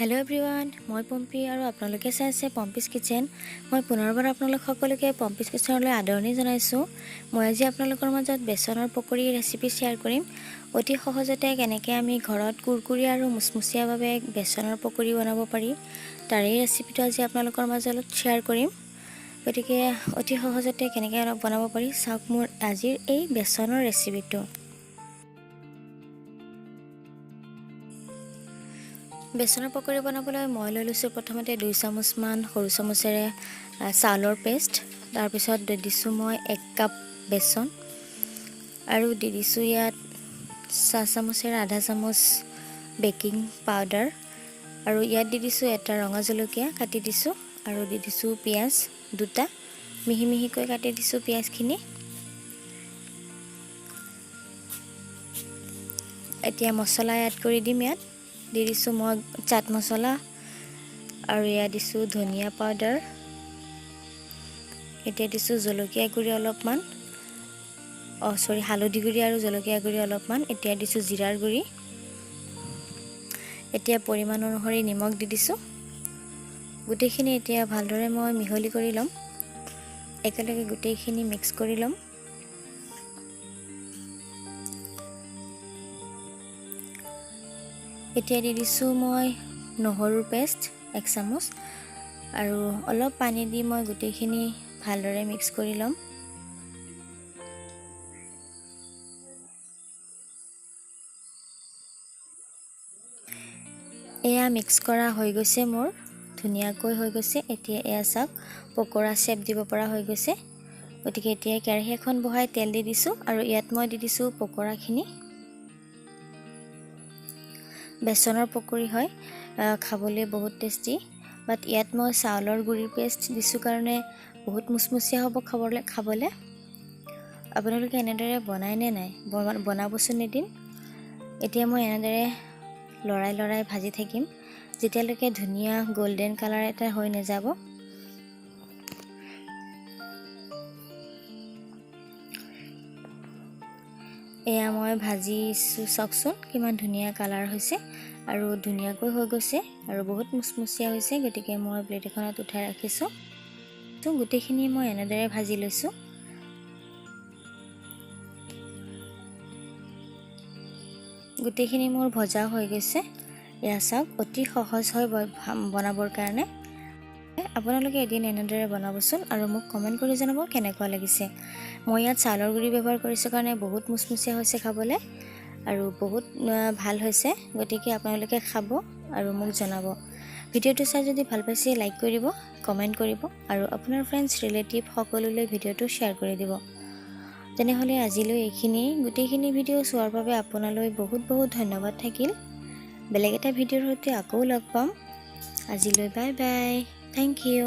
Hello everyone मैं पम्पी और आपलोके चाइছে पम्पीज kitchen. मैं पुनर्बार आपलोक सकलोके पम्पीज किचनলৈ आदৰণি জনাইছো। मैं আজি आपलोকৰ মাজত बेसনৰ पकৰি रेसिपि शेयर কৰিম। অতি সহজতে কেনেকৈ আমি ঘৰত কুৰকুৰি আৰু মুচমুচিয়াভাৱে बेसনৰ पकৰি বনাব পাৰি তাৰে ৰেচিপিটো আজি आपलोকৰ মাজত शेयर কৰিম। গতিকে অতি সহজতে কেনেকৈ বনাব পাৰি চাওক মোৰ আজিৰ এই बेसনৰ ৰেচিপিটো। बेसনৰ पकৰি বনাবলৈ মই লৈ লৈছো প্ৰথমতে 2 চামুচ মান সৰু চামুচেৰে চাউলৰ পেষ্ট, তাৰ পিছত দিছো মই 1 কাপ বেসন আৰু দিছো ইয়াত 4 চামুচেৰে আধা চামুচ বেকিং পাউডাৰ আৰু ইয়াত দিছো এটা ৰঙা জলকীয়া কাটি দিছো আৰু দিছো পিয়াজ দুটা মিহি মিহিকৈ কাটি দিছো পিয়াজখিনি। এতিয়া মছলা এড কৰি দিম। ইয়াত দিছো মই চাট মছলা আৰু ইয়া দিছো ধনিয়া পাউডাৰ। এতিয়া দিছো জলকীয়া গুৰি অলপমান, হালধি গুৰি আৰু জলকীয়া গুৰি অলপমান। এতিয়া দিছো জিৰাৰ গুৰি। এতিয়া পৰিমাণ অনুসৰি নিমখ দিছো। গোটেইখিনি এতিয়া ভালদৰে মই মিহলি কৰি লম। একেলগে গোটেইখিনি মিক্স কৰি লম। এতিয়া দিছো মই নহৰুৰ পেষ্ট 1 চামুচ আৰু অলপ পানী দি মই গোটেইখিনি ভালদৰে মিক্স কৰি লম। এয়া মিক্স কৰা হৈ গৈছে, মোৰ ধুনীয়াকৈ হৈ গৈছে। এতিয়া এয়া চাওক পকৰা শেপ দিব পৰা হৈ গৈছে। গতিকে এতিয়া কেৰাহী এখন বহাই তেল দি দিছো আৰু ইয়াত মই দি দিছো পকৰাখিনি। बेसনৰ पकৰি হয়, খাবলৈ বহুত টেষ্টি। বাট ইয়াত মই চাউলৰ গুড়িৰ পেষ্ট দিছো কাৰণে বহুত মুচমুচিয়া হ'ব খাবলৈ। আপোনালোকে এনেদৰে বনাই নে নাই বনাবচোন এদিন। এতিয়া মই এনেদৰে লৰাই ভাজি থাকিম যেতিয়ালৈকে ধুনীয়া গোল্ডেন কালাৰ এটা হৈ নাযাব। এয়া মই ভাজিছো, চাওকচোন কিমান ধুনীয়া কালাৰ হৈছে আৰু ধুনীয়াকৈ হৈ গৈছে আৰু বহুত মুচমুচিয়া হৈছে। গতিকে মই প্লেট এখনত উঠাই ৰাখিছো। তো গোটেইখিনি মই এনেদৰে ভাজি লৈছো। গোটেইখিনি মোৰ ভজা হৈ গৈছে। এয়া চাওক অতি সহজ হয় বনাবৰ কাৰণে। আপোনালোকে এদিন এনেদৰে বনাবচোন আৰু মোক কমেন্ট কৰি জনাব কেনেকুৱা লাগিছে। মই ইয়াত চাউলৰ গুড়ি ব্যৱহাৰ কৰিছো কাৰণে বহুত মুচমুচিয়া হৈছে খাবলৈ আৰু বহুত ভাল হৈছে। গতিকে আপোনালোকে খাব আৰু মোক জনাব। ভিডিওটো চাই যদি ভাল পাইছে লাইক কৰিব, কমেন্ট কৰিব আৰু আপোনাৰ ফ্ৰেন্ডছ ৰিলেটিভ সকলোলৈ ভিডিওটো শ্বেয়াৰ কৰি দিব। তেনেহলে আজিলৈ এইখিনি। গোটেইখিনি ভিডিও চোৱাৰ বাবে আপোনালৈ বহুত ধন্যবাদ থাকিল। বেলেগ এটা ভিডিওৰ সৈতে আকৌ লগ পাম। আজিলৈ বাই বাই। Thank you.